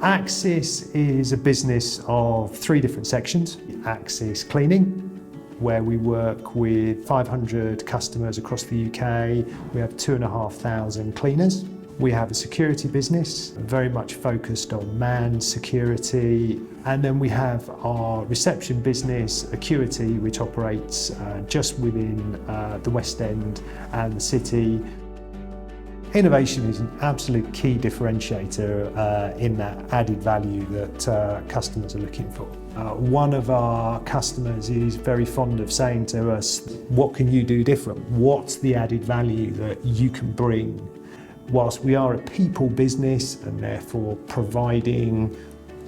Axis is a business of 3 different sections. Axis Cleaning, where we work with 500 customers across the UK. We have 2,500 cleaners. We have a security business, very much focused on manned security. And then we have our reception business, Acuity, which operates just within the West End and the city. Innovation is an absolute key differentiator in that added value that customers are looking for. One of our customers is very fond of saying to us, what can you do different? What's the added value that you can bring? Whilst we are a people business and therefore providing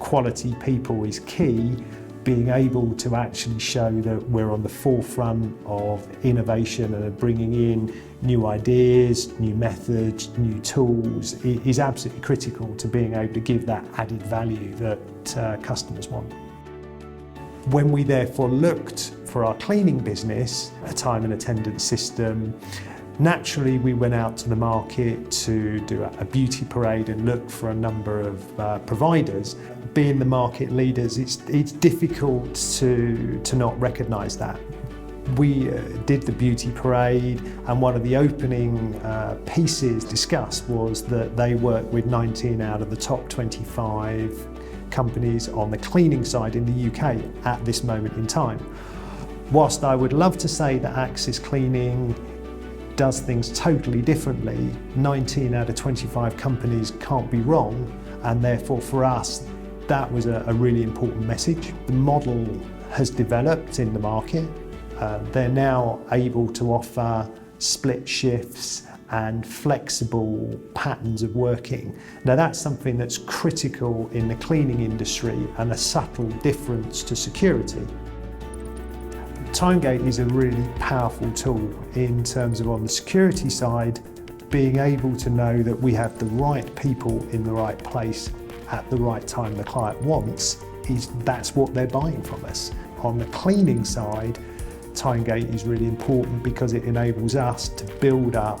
quality people is key, being able to actually show that we're on the forefront of innovation and bringing in new ideas, new methods, new tools is absolutely critical to being able to give that added value that customers want. When we therefore looked for our cleaning business, a time and attendance system, naturally we went out to the market to do a beauty parade and look for a number of providers. Being the market leaders, it's difficult to not recognise that. We did the beauty parade, and one of the opening pieces discussed was that they work with 19 out of the top 25 companies on the cleaning side in the UK at this moment in time. Whilst I would love to say that Axis Cleaning does things totally differently, 19 out of 25 companies can't be wrong, and therefore for us that was a really important message. The model has developed in the market. They're now able to offer split shifts and flexible patterns of working. Now that's something that's critical in the cleaning industry and a subtle difference to security. Timegate is a really powerful tool in terms of, on the security side, being able to know that we have the right people in the right place at the right time the client wants, that's what they're buying from us. On the cleaning side, Timegate is really important because it enables us to build up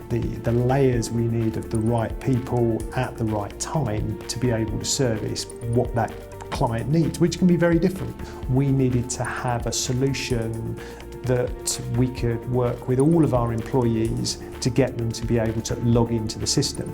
the layers we need of the right people at the right time to be able to service what that client needs, which can be very different. We needed to have a solution that we could work with all of our employees to get them to be able to log into the system.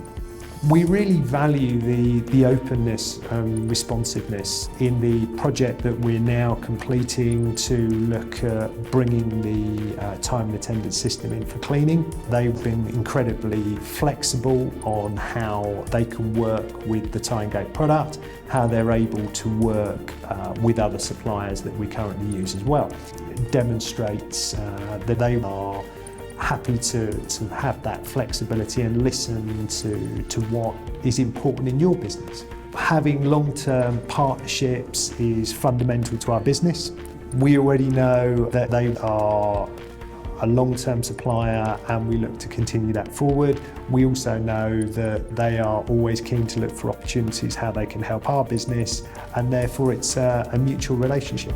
We really value the openness and responsiveness in the project that we're now completing to look at bringing the time and attendance system in for cleaning. They've been incredibly flexible on how they can work with the Timegate product, how they're able to work with other suppliers that we currently use as well. It demonstrates that they are happy to have that flexibility and listen to what is important in your business. Having long-term partnerships is fundamental to our business. We already know that they are a long-term supplier and we look to continue that forward. We also know that they are always keen to look for opportunities how they can help our business, and therefore it's a mutual relationship.